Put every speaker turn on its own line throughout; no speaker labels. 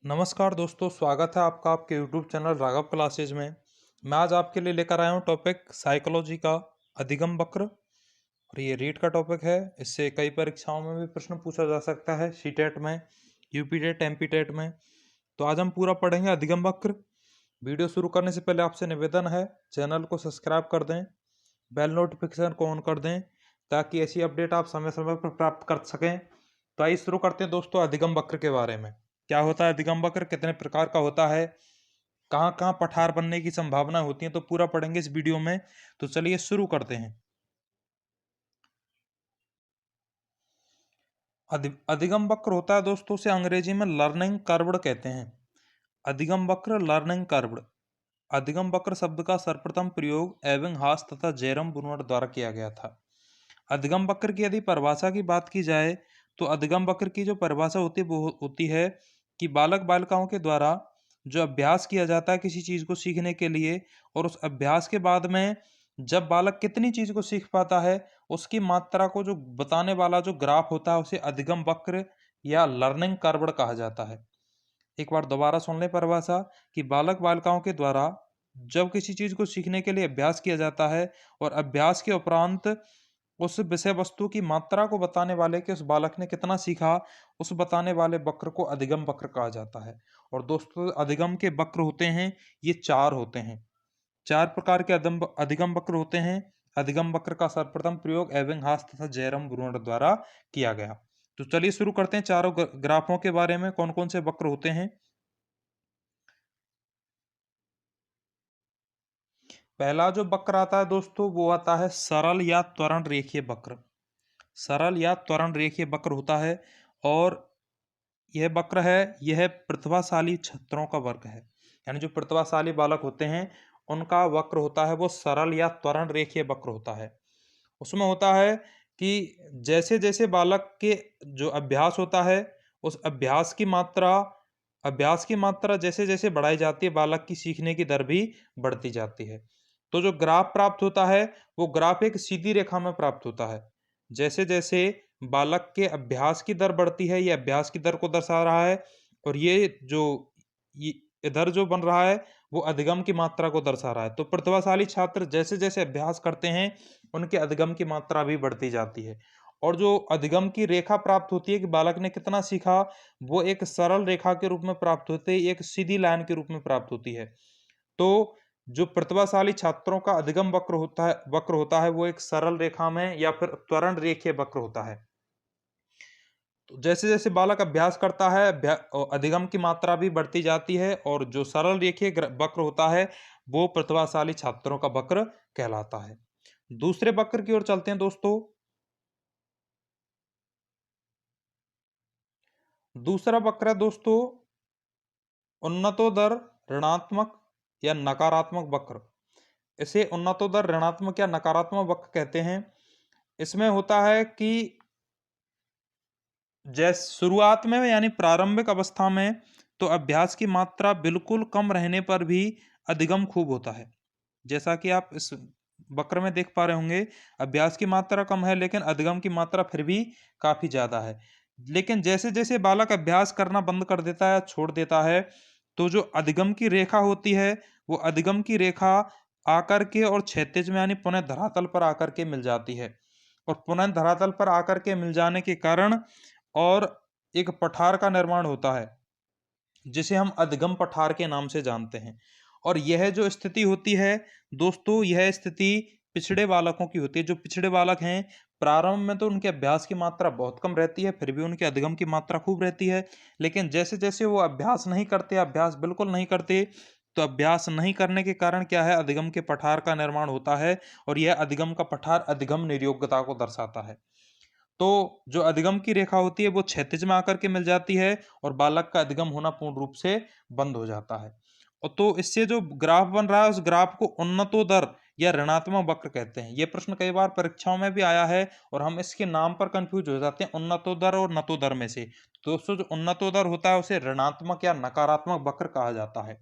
नमस्कार दोस्तों, स्वागत है आपका आपके यूट्यूब चैनल राघव क्लासेज में। मैं आज आपके लिए लेकर आया हूँ टॉपिक साइकोलॉजी का अधिगम वक्र। और ये रीट का टॉपिक है। इससे कई परीक्षाओं में भी प्रश्न पूछा जा सकता है, सीटेट में, यूपीटेट, एमपीटेट में। तो आज हम पूरा पढ़ेंगे अधिगम वक्र। वीडियो शुरू करने से पहले आपसे निवेदन है, चैनल को सब्सक्राइब कर दें, बेल नोटिफिकेशन को ऑन कर दें ताकि ऐसी अपडेट आप समय समय पर प्राप्त कर सकें। तो आइए शुरू करते हैं दोस्तों अधिगम वक्र के बारे में। क्या होता है अधिगम वक्र, कितने प्रकार का होता है, कहाँ कहाँ पठार बनने की संभावना होती है, तो पूरा पढ़ेंगे इस वीडियो में। तो चलिए शुरू करते हैं। अधिगम वक्र होता है दोस्तों, से अंग्रेजी में लर्निंग कर्व्ड कहते हैं। अधिगम वक्र, लर्निंग कर्व्ड। अधिगम वक्र शब्द का सर्वप्रथम प्रयोग एबिंगहास तथा जेरम ब्रूनर द्वारा किया गया था। अधिगम वक्र की यदि परिभाषा की बात की जाए तो अधिगम वक्र की जो परिभाषा होती है वो होती है कि बालक बालिकाओं के द्वारा जो अभ्यास किया जाता है किसी चीज को सीखने के लिए, और उस अभ्यास के बाद में जब बालक कितनी चीज को सीख पाता है उसकी मात्रा को जो बताने वाला जो ग्राफ होता है उसे अधिगम वक्र या लर्निंग कर्व कहा जाता है। एक बार दोबारा सुन ले परिभाषा, कि बालक बालिकाओं के द्वारा जब किसी चीज को सीखने के लिए अभ्यास किया जाता है और अभ्यास के उपरांत उस विषय वस्तु की मात्रा को बताने वाले कि उस बालक ने कितना सीखा, उस बताने वाले वक्र को अधिगम वक्र कहा जाता है। और दोस्तों अधिगम के वक्र होते हैं, ये चार होते हैं। चार प्रकार के अधिगम वक्र होते हैं। अधिगम वक्र का सर्वप्रथम प्रयोग एबिंगहास तथा जेरम ब्रूनर द्वारा किया गया। तो चलिए शुरू करते हैं चारों ग्राफों के बारे में, कौन कौन से वक्र होते हैं। पहला जो वक्र आता है दोस्तों वो आता है सरल या त्वरण रेखीय वक्र। सरल या त्वरण रेखीय वक्र होता है, और यह वक्र है, यह प्रतिभाशाली छात्रों का वर्ग है। यानी जो प्रतिभाशाली बालक होते हैं उनका वक्र होता है वो सरल या त्वरण रेखीय वक्र होता है। उसमें होता है कि जैसे जैसे बालक के जो अभ्यास होता है उस अभ्यास की मात्रा जैसे जैसे बढ़ाई जाती है बालक की सीखने की दर भी बढ़ती जाती है। तो जो ग्राफ प्राप्त होता है वो ग्राफ एक सीधी रेखा में प्राप्त होता है। जैसे जैसे बालक के अभ्यास की दर बढ़ती है, ये अभ्यास की दर को दर्शा रहा है, और ये इधर जो बन रहा है वो अधिगम की मात्रा को दर्शा रहा है। तो प्रतिभाशाली छात्र जैसे जैसे अभ्यास करते हैं उनके अधिगम की मात्रा भी बढ़ती जाती है। और जो अधिगम की रेखा प्राप्त होती है कि बालक ने कितना सीखा, वो एक सरल रेखा के रूप में प्राप्त होती है, एक सीधी लाइन के रूप में प्राप्त होती है। तो जो प्रतिभाशाली छात्रों का अधिगम वक्र होता है वो एक सरल रेखा में या फिर त्वरण रेखीय वक्र होता है। तो जैसे जैसे बालक अभ्यास करता है अधिगम की मात्रा भी बढ़ती जाती है, और जो सरल रेखीय वक्र होता है वो प्रतिभाशाली छात्रों का वक्र कहलाता है। दूसरे वक्र की ओर चलते हैं दोस्तों। दूसरा वक्र है दोस्तों उन्नतोदर ऋणात्मक या नकारात्मक वक्र। इसे उन्नतोदर ऋणात्मक या नकारात्मक वक्र कहते हैं। इसमें होता है कि जैसे शुरुआत में यानी प्रारंभिक अवस्था में तो अभ्यास की मात्रा बिल्कुल कम रहने पर भी अधिगम खूब होता है। जैसा कि आप इस वक्र में देख पा रहे होंगे, अभ्यास की मात्रा कम है लेकिन अधिगम की मात्रा फिर भी काफी ज्यादा है। लेकिन जैसे जैसे बालक अभ्यास करना बंद कर देता है, छोड़ देता है, तो जो अधिगम की रेखा होती है वो अधिगम की रेखा आकर के और क्षैतिज में यानी पुनः धरातल पर आकर के मिल जाती है। और पुनः धरातल पर आकर के मिल जाने के कारण और एक पठार का निर्माण होता है जिसे हम अधिगम पठार के नाम से जानते हैं। और यह जो स्थिति होती है दोस्तों, यह स्थिति पिछड़े बालकों की होती है। जो पिछड़े बालक हैं प्रारंभ में तो उनके अभ्यास की मात्रा बहुत कम रहती है, फिर भी उनके अधिगम की मात्रा खूब रहती है। लेकिन जैसे जैसे वो अभ्यास नहीं करते, अभ्यास बिल्कुल नहीं करते, तो अभ्यास नहीं करने के कारण क्या है, अधिगम के पठार का निर्माण होता है, और यह अधिगम का पठार अधिगम निर्योग्यता को दर्शाता है। तो जो अधिगम की रेखा होती है वो क्षैतिज में आकर के मिल जाती है और बालक का अधिगम होना पूर्ण रूप से बंद हो जाता है। और तो इससे जो ग्राफ बन रहा है उस ग्राफ को उन्नतोदर या ऋणात्मक वक्र कहते हैं। ये प्रश्न कई बार परीक्षाओं में भी आया है और हम इसके नाम पर कंफ्यूज हो जाते हैं उन्नतोदर और नतोदर में से। तो दोस्तों जो उन्नतोदर होता है उसे ऋणात्मक या नकारात्मक वक्र कहा जाता है।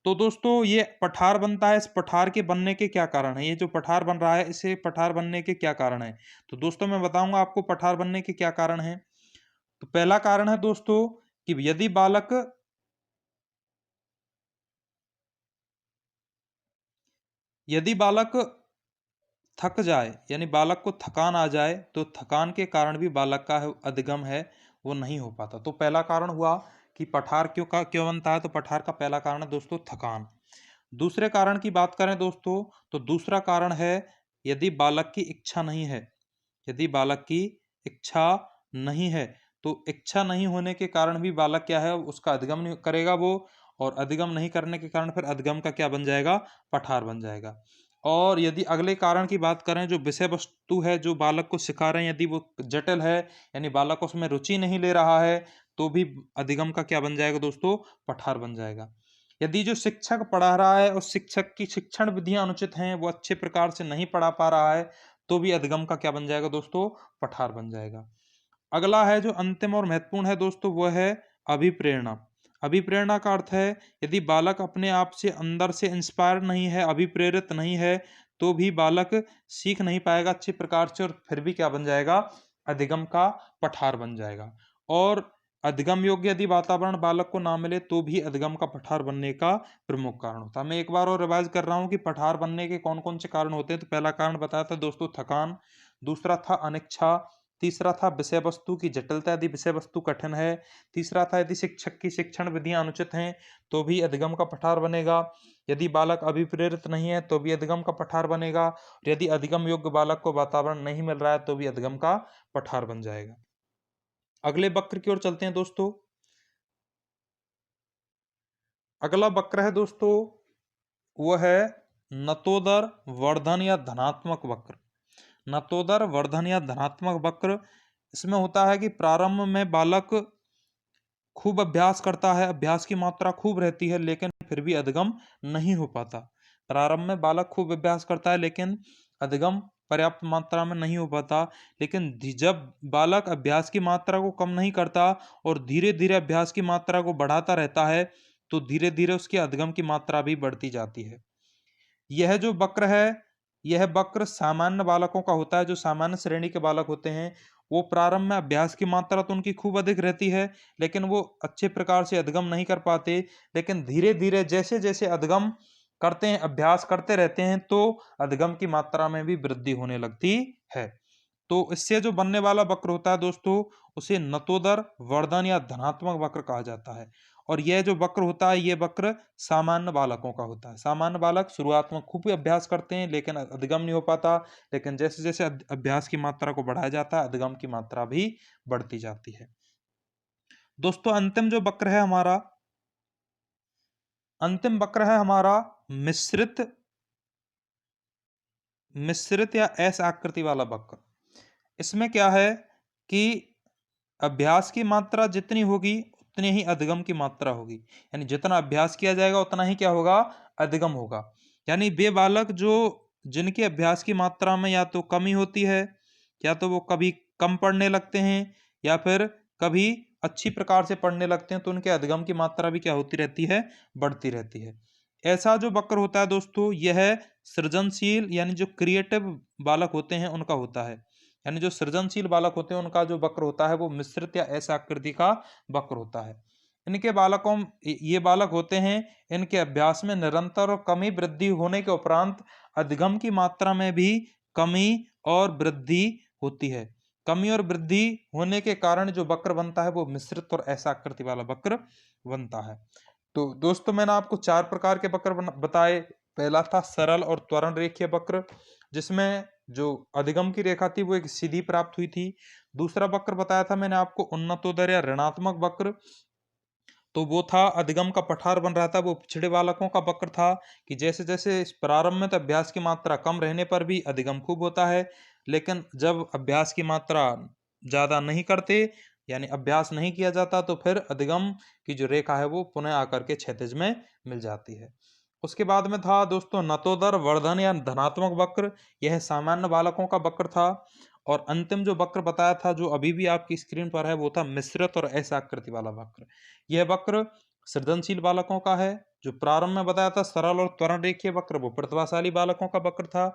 तो दोस्तों ये पठार बनता है, इस पठार के बनने के क्या कारण है, ये जो पठार बन रहा है इसे पठार बनने के क्या कारण है। तो दोस्तों मैं बताऊंगा आपको पठार बनने के क्या कारण है। तो पहला कारण है दोस्तों कि यदि बालक थक जाए, यानी बालक को थकान आ जाए, तो थकान के कारण भी बालक का अधिगम है वो नहीं हो पाता। तो पहला कारण हुआ कि पठार क्यों बनता है, तो पठार का पहला कारण है दोस्तों थकान। दूसरे कारण की बात करें दोस्तों, तो दूसरा कारण है यदि बालक की इच्छा नहीं है। यदि बालक की इच्छा नहीं है, तो इच्छा नहीं होने के कारण भी बालक क्या है, उसका अधिगम नहीं करेगा वो, और अधिगम नहीं करने के कारण फिर अधिगम का क्या बन जाएगा, पठार बन जाएगा। और यदि अगले कारण की बात करें, जो विषय वस्तु है जो बालक को सिखा रहे हैं, यदि वो जटिल है, यानी बालक उसमें रुचि नहीं ले रहा है, तो भी अधिगम का क्या बन जाएगा दोस्तों, पठार बन जाएगा। यदि जो शिक्षक पढ़ा रहा है उस शिक्षक की शिक्षण विधियां अनुचित हैं, वो अच्छे प्रकार से नहीं पढ़ा पा रहा है, तो भी अधिगम का क्या बन जाएगा दोस्तों, पठार बन जाएगा। अगला है जो अंतिम और महत्वपूर्ण है दोस्तों, वो है अभिप्रेरणा। अभिप्रेरणा का अर्थ है यदि बालक अपने आप से अंदर से इंस्पायर नहीं है, अभिप्रेरित नहीं है, तो भी बालक सीख नहीं पाएगा अच्छे प्रकार से, और फिर भी क्या बन जाएगा, अधिगम का पठार बन जाएगा। और अधिगम योग्य यदि वातावरण बालक को ना मिले, तो भी अधिगम का पठार बनने का प्रमुख कारण होता है। मैं एक बार और रिवाइज कर रहा हूँ कि पठार बनने के कौन कौन से कारण होते हैं। तो पहला कारण बताया था दोस्तों थकान, दूसरा था अनिच्छा, तीसरा था विषय वस्तु की जटिलता, यदि विषय वस्तु कठिन है, तीसरा था यदि शिक्षक की शिक्षण विधियां अनुचित हैं, तो भी अधिगम का पठार बनेगा, यदि बालक अभिप्रेरित नहीं है तो भी अधिगम का पठार बनेगा, और यदि अधिगम योग्य बालक को वातावरण नहीं मिल रहा है, तो भी अधिगम का पठार बन जाएगा। अगले वक्र की ओर चलते हैं दोस्तों। अगला वक्र है दोस्तों, वो है नतोदर वर्धन या धनात्मक वक्र। नतोदर वर्धन या धनात्मक वक्र, इसमें होता है कि प्रारंभ में बालक खूब अभ्यास करता है, अभ्यास की मात्रा खूब रहती है, लेकिन फिर भी अधिगम नहीं हो पाता। प्रारंभ में बालक खूब अभ्यास करता है, लेकिन अधिगम पर्याप्त मात्रा में नहीं हो पाता। लेकिन जब बालक अभ्यास की मात्रा को कम नहीं करता और धीरे धीरे अभ्यास की मात्रा को बढ़ाता रहता है, तो धीरे धीरे उसकी अधिगम की मात्रा भी बढ़ती जाती है। यह जो वक्र है, यह वक्र सामान्य बालकों का होता है। जो सामान्य श्रेणी के बालक होते हैं, वो प्रारंभ में अभ्यास की मात्रा तो उनकी खूब अधिक रहती है, लेकिन वो अच्छे प्रकार से अधिगम नहीं कर पाते। लेकिन धीरे धीरे जैसे जैसे अधिगम करते हैं, अभ्यास करते रहते हैं, तो अधिगम की मात्रा में भी वृद्धि होने लगती है। तो इससे जो बनने वाला वक्र होता है दोस्तों, उसे नतोदर वर्धन या धनात्मक वक्र कहा जाता है। और यह जो वक्र होता है, ये वक्र सामान्य बालकों का होता है। सामान्य बालक शुरुआत में खूब अभ्यास करते हैं, लेकिन अधिगम नहीं हो पाता। लेकिन जैसे जैसे अभ्यास की मात्रा को बढ़ाया जाता है, अधिगम की मात्रा भी बढ़ती जाती है। दोस्तों अंतिम जो वक्र है हमारा, अंतिम वक्र है हमारा मिश्रित मिश्रित या एस आकृति वाला वक्र। इसमें क्या है कि अभ्यास की मात्रा जितनी होगी उतनी ही अधिगम की मात्रा होगी। यानी जितना अभ्यास किया जाएगा उतना ही क्या होगा, अधिगम होगा। यानी वे बालक जो जिनके अभ्यास की मात्रा में या तो कमी होती है, या तो वो कभी कम पढ़ने लगते हैं, या फिर कभी अच्छी प्रकार से पढ़ने लगते हैं, तो उनके अधिगम की मात्रा भी क्या होती रहती है, बढ़ती रहती है। ऐसा जो वक्र होता है दोस्तों, यह सृजनशील यानी जो क्रिएटिव बालक होते हैं उनका होता है। यानी जो सृजनशील बालक होते हैं उनका जो वक्र होता है, वो मिश्रित या ऐसा आकृति का वक्र होता है। इनके बालकों ये बालक होते हैं, इनके अभ्यास में निरंतर और कमी वृद्धि होने के उपरांत अधिगम की मात्रा में भी कमी और वृद्धि होती है। कमी और वृद्धि होने के कारण जो वक्र बनता है, वो मिश्रित और ऐसा आकृति वाला वक्र बनता है। तो दोस्तों मैंने आपको 4 प्रकार के वक्र बताए। पहला था सरल और त्वरण रेखीय वक्र, जिसमें जो अधिगम की रेखा थी वो एक सीधी प्राप्त हुई थी। दूसरा वक्र बताया था मैंने आपको उन्नतोदर या ऋणात्मक वक्र, तो वो था अधिगम का पठार बन रहा था, वो पिछड़े बालकों का वक्र था कि जैसे जैसे इस प्रारंभ में तो अभ्यास की मात्रा कम रहने पर भी अधिगम खूब होता है, लेकिन जब अभ्यास की मात्रा ज्यादा नहीं करते, यानी अभ्यास नहीं किया जाता, तो फिर अधिगम की जो रेखा है वो पुनः आकर के क्षैतिज में मिल जाती है। उसके बाद में था दोस्तों नतोदर वर्धन या धनात्मक वक्र, यह सामान्य बालकों का वक्र था। और अंतिम जो वक्र बताया था, जो अभी भी आपकी स्क्रीन पर है, वो था मिश्रित और ऐसा आकृति वाला वक्र। यह वक्र सृजनशील बालकों का है। जो प्रारंभ में बताया था सरल और त्वरण रेखीय वक्र, वो प्रतिभाशाली बालकों का वक्र था।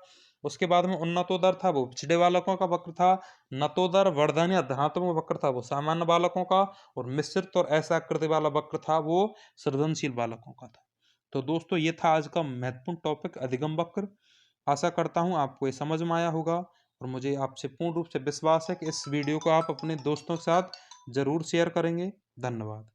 उसके बाद में उन्नतोदर था वो पिछड़े बालकों का वक्र था। नतोदर वर्धन या धनात्मक वक्र था वो सामान्य बालकों का। और मिश्रित और ऐसा आकृति वाला वक्र था वो सृजनशील बालकों का था। तो दोस्तों ये था आज का महत्वपूर्ण टॉपिक अधिगम वक्र। आशा करता हूँ आपको ये समझ में आया होगा, और मुझे आपसे पूर्ण रूप से विश्वास है कि इस वीडियो को आप अपने दोस्तों के साथ जरूर शेयर करेंगे। धन्यवाद।